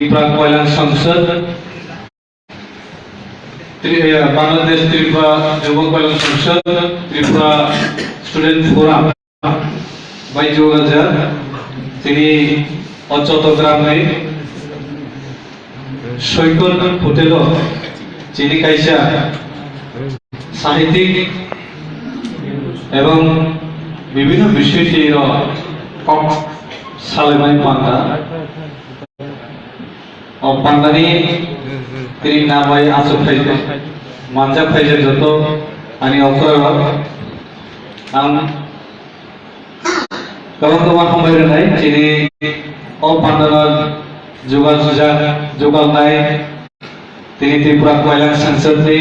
त्रिपुरा कल्याण संसद बांग्लादेश त्रिपुरा युवा कल्याण संसद त्रिपुरा स्टूडेंट फोराम बाई 2000 चट्टग्रामे सैकत होटेल कायसा साहित्यिक एवं विभिन्न विषय कक सालायनाय पांडा पांडानी তিনি নামাই আছো ফাইজে মানজা ফাইজে যত আনি অকর আম কবন কবন সময় নাই যিনি ও পান্ডার যোগাল নাই তিনি ত্রিপুরা কল্যাণ সংসদে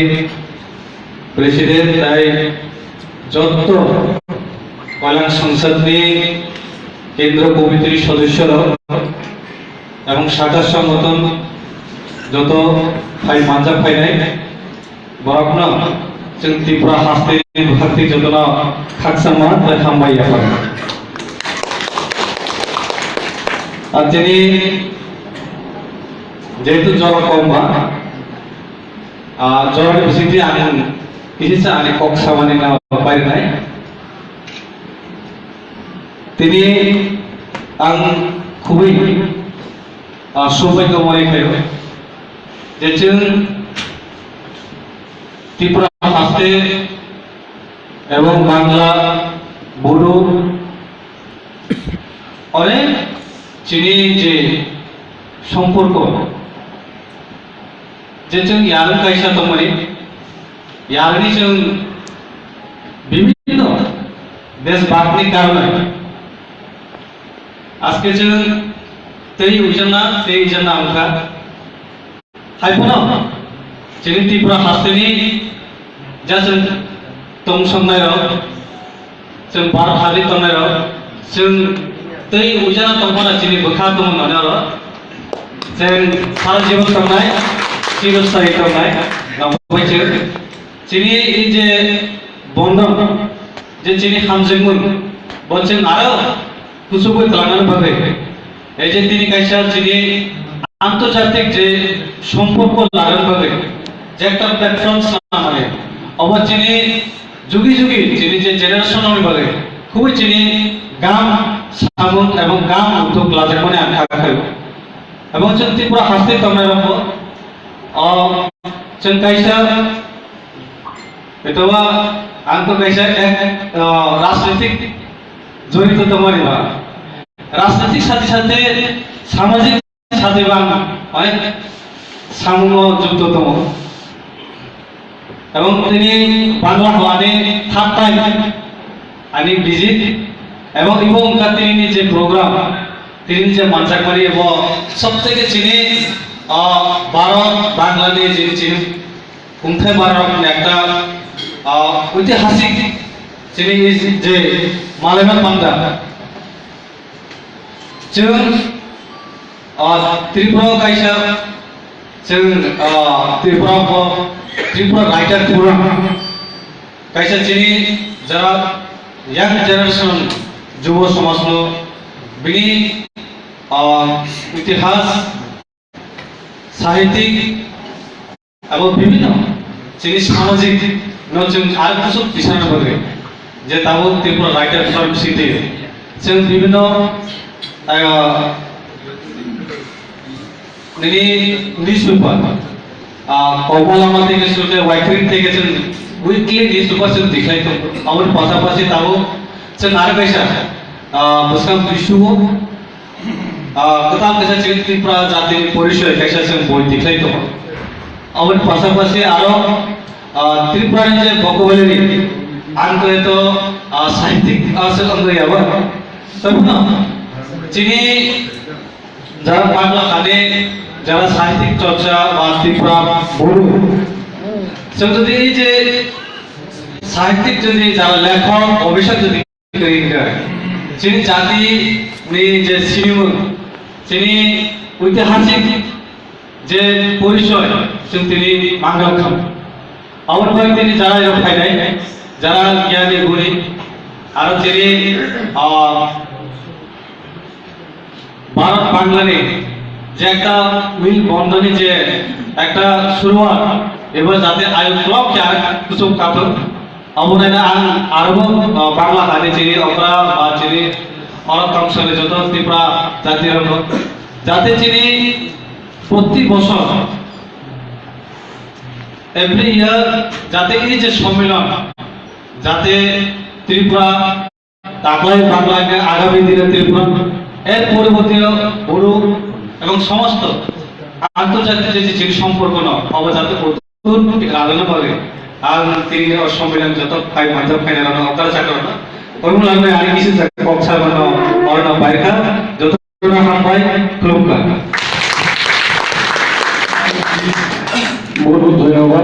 প্রেসিডেন্ট তাই যত কল্যাণ সংসদে কেন্দ্র কমিটির সদস্যরা এবং শাখা সংগঠন যত ফাই মানজা ফাইনাই বরকনা जों त्रिपुरा हास्ते भारती जतना खाकसामा ताय हामबाय आफा आजनि जेतु जरा कमबा जरा बिसिति आं किसिसा आनि कक्सामानि ना बायनाय तिनि आं खुबै सौभाग्य मनायखायो जे जों त्रिपुरा हास्ते एवं बांगला बोडो अनेक चिनी जे सम्पर्क जे जों यार कायसा दंमोन यारनि जों विभिन्न देश बागनि कारणे आजके जों तै उजना आमका हायफोना जोंनि त्रिपुरा हास्तेनि जा जों तंसंनाय जों बार हारि तंनाय जों तै उजना तंफोरा जोंनि बोखा दं होननानै जों सारा जीवन तंनाय चिरस्थायी तंनाय लांबायसो जोंनि जे बंधन जे जोंनि हामजोंमोन जों आरो कुसुबै खालामनो बागै এই যে তিনি কাইসা যিনি আন্তর্জাতিক যে সম্পর্ক লাগার বাগে যে একটা প্ল্যাটফর্ম মানে আবার যিনি যুগে যুগে যিনি যে জেনারেশনের বাগে খুবই যিনি গাম সামুন এবং গাম উদ্যোগ লাজে মানে আঁকা খায় এবং जों त्रिपुरा हास्ते तंनाय रंग जों कायसा एतवा आंखो कायसा एक राजनीतिक जड़ित तमारी बा राजनीतिक साथे साथे सामाजिक साथे बां अनेक सामुनो जुक्त दङ এবং তিনি বাংলা হওয়ানে থার্ড টাইম আনি ভিজিট এবং তিনি যে প্রোগ্রাম তিনি যে মানজাকমারি এবং সবথেকে চিনি ভারত বাংলা নিয়ে যিনি চিনি উমথাই ভারত একটা ঐতিহাসিক চিনি যে মালেমান বান্দা जों त्रिपुरा कायसा जों त्रिपुरा राइटर फोराम कायसा जोंनि जरा यंग जेनेरेशन युव समाजनो बिनि इतिहास साहित्यिक एवं विभिन्न जोंनि सामाजिक जों आरो कुछ बिसानो बागै जे दाबो त्रिपुरा राइटर फोराम सिटे जों विभिन्न ini newspaper কমলামা থেকে শুরু করে ওয়াইফাই থেকে जों উইকলি newspaper जों देखाय তো আমার পাশাপাশি তাও जों আর কাইসা বসকাম বিশুও কতাম কাইসা जों त्रिपुरा জাতির পরিচয় কাইসা जों বই দেখাই তো আমার পাশাপাশি আরো ত্রিপুরার যে ভোকাবুলারি আনকো তো সাহিত্যিক আছে অঙ্গই আবার তবে না যিনি যারা বাংলা গানে যারা সাহিত্যিক চর্চা বা ত্রিপুরা বড় जों যদি এই যে সাহিত্যিক যদি যারা লেখক গবেষক যদি তৈরি করে যিনি জাতি যে সিনেমা যিনি ঐতিহাসিক যে পরিচয় তিনি বাংলা খান আমার ভাই তিনি যারা এরকম ফাইনাই যারা জ্ঞানী গুণী আর তিনি भारत बांग्लानि যে একটা মিল বন্ধনী যে একটা শুরুয়াত এবার যাতে আয়ু ক্লব কে আর কিছু কাটো আমরা আরব বাংলা হাতে চিনি অপরা বা চিনি অনেক অংশে যত ত্রিপুরা জাতির যাতে চিনি প্রতি বছর এভরি ইয়ার যাতে এই যে সম্মেলন যাতে ত্রিপুরা তাকলাই বাংলাকে আগামী দিনে ত্রিপুরা এর পরবর্তী বড় এবং সমস্ত আন্তর্জাতিক যে চিনি সম্পর্ক যাতে আলোচনা করে আর তিনি সম্মেলন যত ফাইভ মাধ্যম ফাইনাল অকাল চাকর কর্মলামে আগে কিছু পক্ষা মানে অরণ বাইকা যত হামবাই খুলুমকা বহুত বহুত ধন্যবাদ।